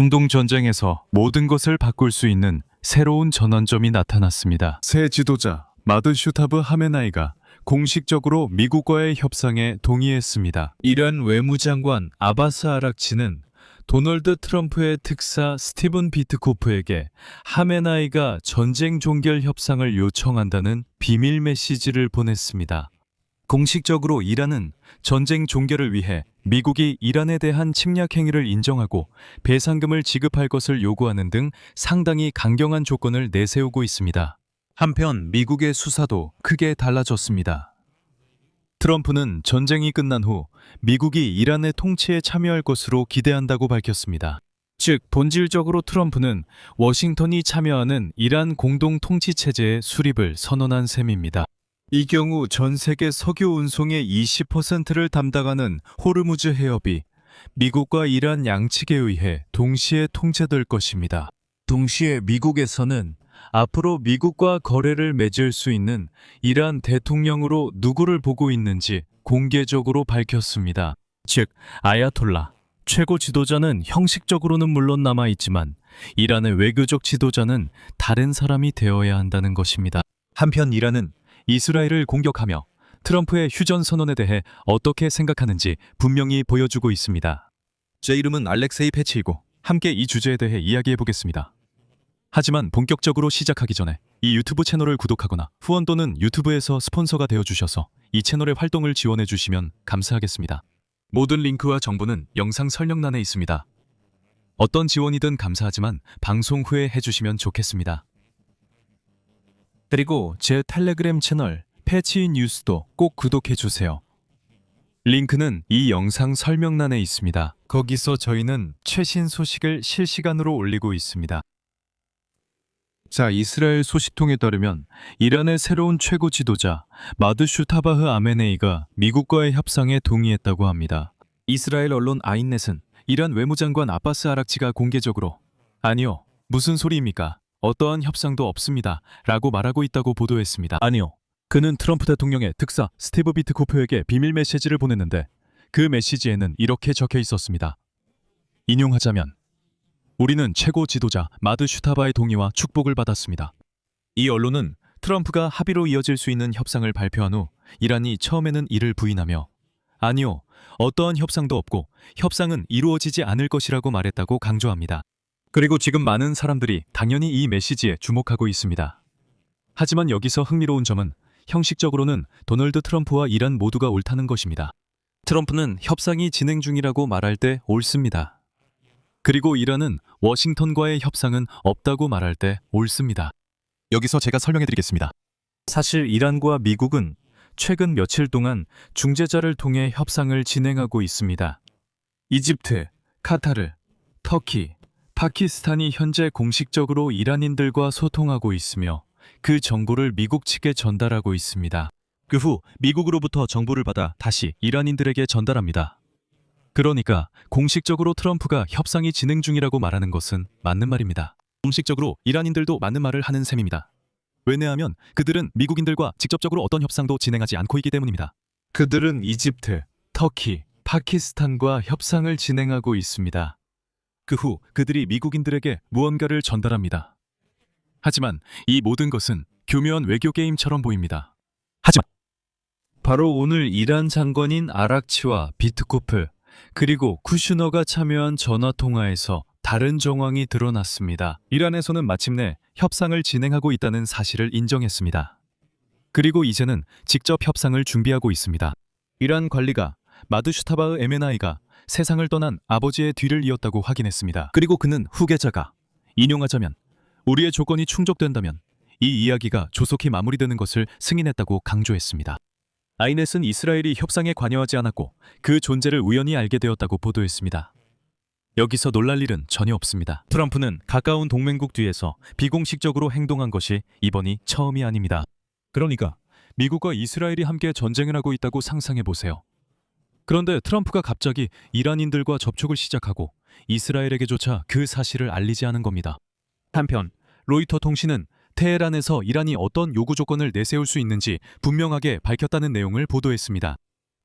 중동 전쟁에서 모든 것을 바꿀 수 있는 새로운 전환점이 나타났습니다. 새 지도자 마드 슈타브 하메나이가 공식적으로 미국과의 협상에 동의했습니다. 이란 외무장관 아바스 아락치는 도널드 트럼프의 특사 스티븐 비트코프에게 하메나이가 전쟁 종결 협상을 요청한다는 비밀 메시지를 보냈습니다. 공식적으로 이란은 전쟁 종결을 위해 미국이 이란에 대한 침략 행위를 인정하고 배상금을 지급할 것을 요구하는 등 상당히 강경한 조건을 내세우고 있습니다. 한편 미국의 수사도 크게 달라졌습니다. 트럼프는 전쟁이 끝난 후 미국이 이란의 통치에 참여할 것으로 기대한다고 밝혔습니다. 즉, 본질적으로 트럼프는 워싱턴이 참여하는 이란 공동 통치 체제의 수립을 선언한 셈입니다. 이 경우 전 세계 석유 운송의 20%를 담당하는 호르무즈 해협이 미국과 이란 양측에 의해 동시에 통제될 것입니다. 동시에 미국에서는 앞으로 미국과 거래를 맺을 수 있는 이란 대통령으로 누구를 보고 있는지 공개적으로 밝혔습니다. 즉, 아야톨라, 최고 지도자는 형식적으로는 물론 남아있지만 이란의 외교적 지도자는 다른 사람이 되어야 한다는 것입니다. 한편 이란은 이스라엘을 공격하며 트럼프의 휴전 선언에 대해 어떻게 생각하는지 분명히 보여주고 있습니다. 제 이름은 알렉세이 패치이고 함께 이 주제에 대해 이야기해 보겠습니다. 하지만 본격적으로 시작하기 전에 이 유튜브 채널을 구독하거나 후원 또는 유튜브에서 스폰서가 되어주셔서 이 채널의 활동을 지원해 주시면 감사하겠습니다. 모든 링크와 정보는 영상 설명란에 있습니다. 어떤 지원이든 감사하지만 방송 후에 해주시면 좋겠습니다. 그리고 제 텔레그램 채널 패치 뉴스도 꼭 구독해주세요. 링크는 이 영상 설명란에 있습니다. 거기서 저희는 최신 소식을 실시간으로 올리고 있습니다. 자, 이스라엘 소식통에 따르면 이란의 새로운 최고 지도자 마드 슈타바흐 아메네이가 미국과의 협상에 동의했다고 합니다. 이스라엘 언론 아인넷은 이란 외무장관 아바스 아락치가 공개적으로 아니요, 무슨 소리입니까? 어떠한 협상도 없습니다 라고 말하고 있다고 보도했습니다. 아니요, 그는 트럼프 대통령의 특사 스티브 비트코프에게 비밀 메시지를 보냈는데 그 메시지에는 이렇게 적혀 있었습니다. 인용하자면 우리는 최고 지도자 마드 슈타바의 동의와 축복을 받았습니다. 이 언론은 트럼프가 합의로 이어질 수 있는 협상을 발표한 후 이란이 처음에는 이를 부인하며 아니요, 어떠한 협상도 없고 협상은 이루어지지 않을 것이라고 말했다고 강조합니다. 그리고 지금 많은 사람들이 당연히 이 메시지에 주목하고 있습니다. 하지만 여기서 흥미로운 점은 형식적으로는 도널드 트럼프와 이란 모두가 옳다는 것입니다. 트럼프는 협상이 진행 중이라고 말할 때 옳습니다. 그리고 이란은 워싱턴과의 협상은 없다고 말할 때 옳습니다. 여기서 제가 설명해 드리겠습니다. 사실 이란과 미국은 최근 며칠 동안 중재자를 통해 협상을 진행하고 있습니다. 이집트, 카타르, 터키, 파키스탄이 현재 공식적으로 이란인들과 소통하고 있으며 그 정보를 미국 측에 전달하고 있습니다. 그 후 미국으로부터 정보를 받아 다시 이란인들에게 전달합니다. 그러니까 공식적으로 트럼프가 협상이 진행 중이라고 말하는 것은 맞는 말입니다. 공식적으로 이란인들도 맞는 말을 하는 셈입니다. 왜냐하면 그들은 미국인들과 직접적으로 어떤 협상도 진행하지 않고 있기 때문입니다. 그들은 이집트, 터키, 파키스탄과 협상을 진행하고 있습니다. 그 후 그들이 미국인들에게 무언가를 전달합니다. 하지만 이 모든 것은 교묘한 외교 게임처럼 보입니다. 하지만 바로 오늘 이란 장관인 아락치와 비트코프 그리고 쿠슈너가 참여한 전화통화에서 다른 정황이 드러났습니다. 이란에서는 마침내 협상을 진행하고 있다는 사실을 인정했습니다. 그리고 이제는 직접 협상을 준비하고 있습니다. 이란 관리가 마드 슈타바흐 에메나이가 세상을 떠난 아버지의 뒤를 이었다고 확인했습니다. 그리고 그는 후계자가 인용하자면 우리의 조건이 충족된다면 이 이야기가 조속히 마무리되는 것을 승인했다고 강조했습니다. 아이넷은 이스라엘이 협상에 관여하지 않았고 그 존재를 우연히 알게 되었다고 보도했습니다. 여기서 놀랄 일은 전혀 없습니다. 트럼프는 가까운 동맹국 뒤에서 비공식적으로 행동한 것이 이번이 처음이 아닙니다. 그러니까 미국과 이스라엘이 함께 전쟁을 하고 있다고 상상해 보세요. 그런데 트럼프가 갑자기 이란인들과 접촉을 시작하고 이스라엘에게조차 그 사실을 알리지 않은 겁니다. 한편 로이터 통신은 테헤란에서 이란이 어떤 요구 조건을 내세울 수 있는지 분명하게 밝혔다는 내용을 보도했습니다.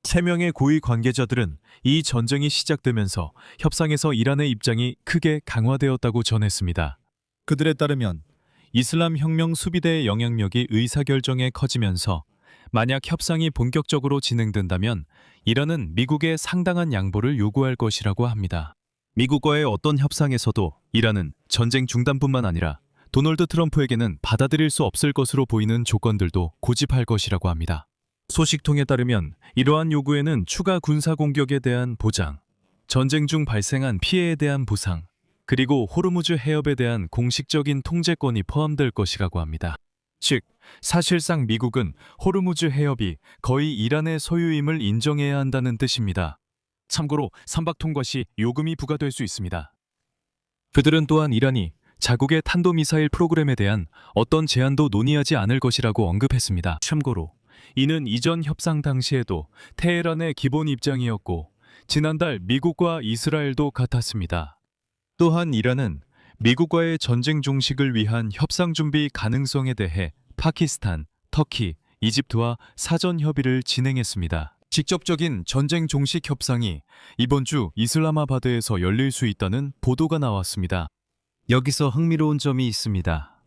3명의 고위 관계자들은 이 전쟁이 시작되면서 협상에서 이란의 입장이 크게 강화되었다고 전했습니다. 그들에 따르면 이슬람 혁명 수비대의 영향력이 의사결정에 커지면서 만약 협상이 본격적으로 진행된다면 이란은 미국에 상당한 양보를 요구할 것이라고 합니다. 미국과의 어떤 협상에서도 이란은 전쟁 중단뿐만 아니라 도널드 트럼프에게는 받아들일 수 없을 것으로 보이는 조건들도 고집할 것이라고 합니다. 소식통에 따르면 이러한 요구에는 추가 군사 공격에 대한 보장, 전쟁 중 발생한 피해에 대한 보상, 그리고 호르무즈 해협에 대한 공식적인 통제권이 포함될 것이라고 합니다. 즉, 사실상 미국은 호르무즈 해협이 거의 이란의 소유임을 인정해야 한다는 뜻입니다. 참고로 선박 통과 시 요금이 부과될 수 있습니다. 그들은 또한 이란이 자국의 탄도미사일 프로그램에 대한 어떤 제한도 논의하지 않을 것이라고 언급했습니다. 참고로 이는 이전 협상 당시에도 테헤란의 기본 입장이었고 지난달 미국과 이스라엘도 같았습니다. 또한 이란은 미국과의 전쟁 종식을 위한 협상 준비 가능성에 대해 파키스탄, 터키, 이집트와 사전 협의를 진행했습니다. 직접적인 전쟁 종식 협상이 이번 주 이슬라마바드에서 열릴 수 있다는 보도가 나왔습니다. 여기서 흥미로운 점이 있습니다.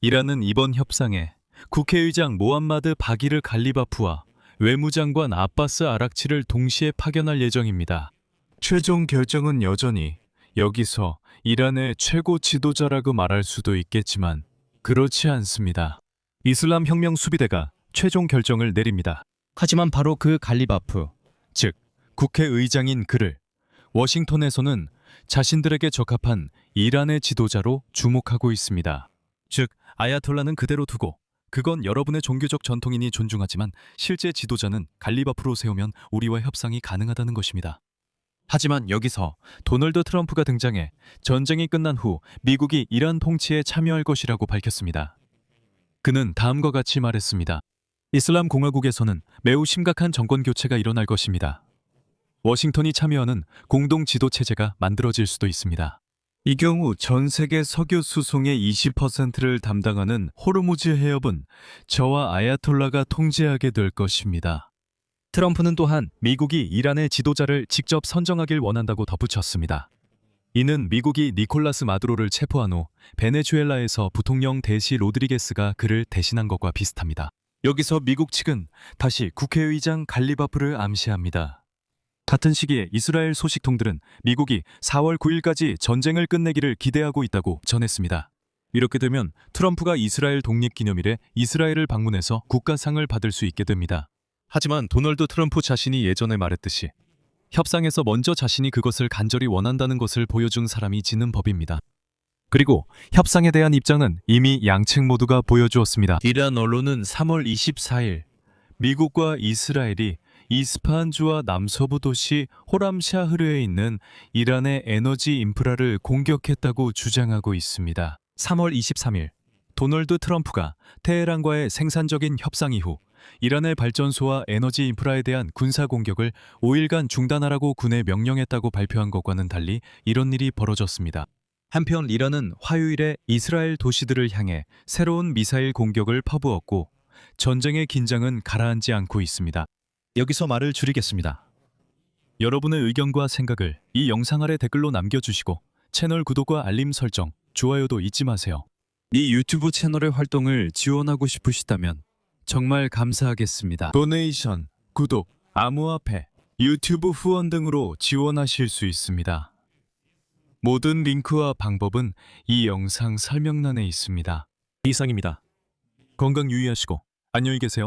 이란은 이번 협상에 국회의장 모함마드 바기르 갈리바프와 외무장관 아바스 아락치를 동시에 파견할 예정입니다. 최종 결정은 여전히 여기서 이란의 최고 지도자라고 말할 수도 있겠지만 그렇지 않습니다. 이슬람 혁명 수비대가 최종 결정을 내립니다. 하지만 바로 그 갈리바프, 즉 국회의장인 그를 워싱턴에서는 자신들에게 적합한 이란의 지도자로 주목하고 있습니다. 즉 아야톨라는 그대로 두고 그건 여러분의 종교적 전통이니 존중하지만 실제 지도자는 갈리바프로 세우면 우리와 협상이 가능하다는 것입니다. 하지만 여기서 도널드 트럼프가 등장해 전쟁이 끝난 후 미국이 이란 통치에 참여할 것이라고 밝혔습니다. 그는 다음과 같이 말했습니다. 이슬람 공화국에서는 매우 심각한 정권 교체가 일어날 것입니다. 워싱턴이 참여하는 공동 지도 체제가 만들어질 수도 있습니다. 이 경우 전 세계 석유 수송의 20%를 담당하는 호르무즈 해협은 저와 아야톨라가 통제하게 될 것입니다. 트럼프는 또한 미국이 이란의 지도자를 직접 선정하길 원한다고 덧붙였습니다. 이는 미국이 니콜라스 마두로를 체포한 후 베네수엘라에서 부통령 대시 로드리게스가 그를 대신한 것과 비슷합니다. 여기서 미국 측은 다시 국회의장 갈리바프를 암시합니다. 같은 시기에 이스라엘 소식통들은 미국이 4월 9일까지 전쟁을 끝내기를 기대하고 있다고 전했습니다. 이렇게 되면 트럼프가 이스라엘 독립기념일에 이스라엘을 방문해서 국가상을 받을 수 있게 됩니다. 하지만 도널드 트럼프 자신이 예전에 말했듯이 협상에서 먼저 자신이 그것을 간절히 원한다는 것을 보여준 사람이 지는 법입니다. 그리고 협상에 대한 입장은 이미 양측 모두가 보여주었습니다. 이란 언론은 3월 24일 미국과 이스라엘이 이스파한주와 남서부 도시 호람샤흐르에 있는 이란의 에너지 인프라를 공격했다고 주장하고 있습니다. 3월 23일 도널드 트럼프가 테헤란과의 생산적인 협상 이후 이란의 발전소와 에너지 인프라에 대한 군사 공격을 5일간 중단하라고 군에 명령했다고 발표한 것과는 달리 이런 일이 벌어졌습니다. 한편 이란은 화요일에 이스라엘 도시들을 향해 새로운 미사일 공격을 퍼부었고 전쟁의 긴장은 가라앉지 않고 있습니다. 여기서 말을 줄이겠습니다. 여러분의 의견과 생각을 이 영상 아래 댓글로 남겨주시고 채널 구독과 알림 설정, 좋아요도 잊지 마세요. 이 유튜브 채널의 활동을 지원하고 싶으시다면 정말 감사하겠습니다. 도네이션, 구독, 암호화폐, 유튜브 후원 등으로 지원하실 수 있습니다. 모든 링크와 방법은 이 영상 설명란에 있습니다. 이상입니다. 건강 유의하시고 안녕히 계세요.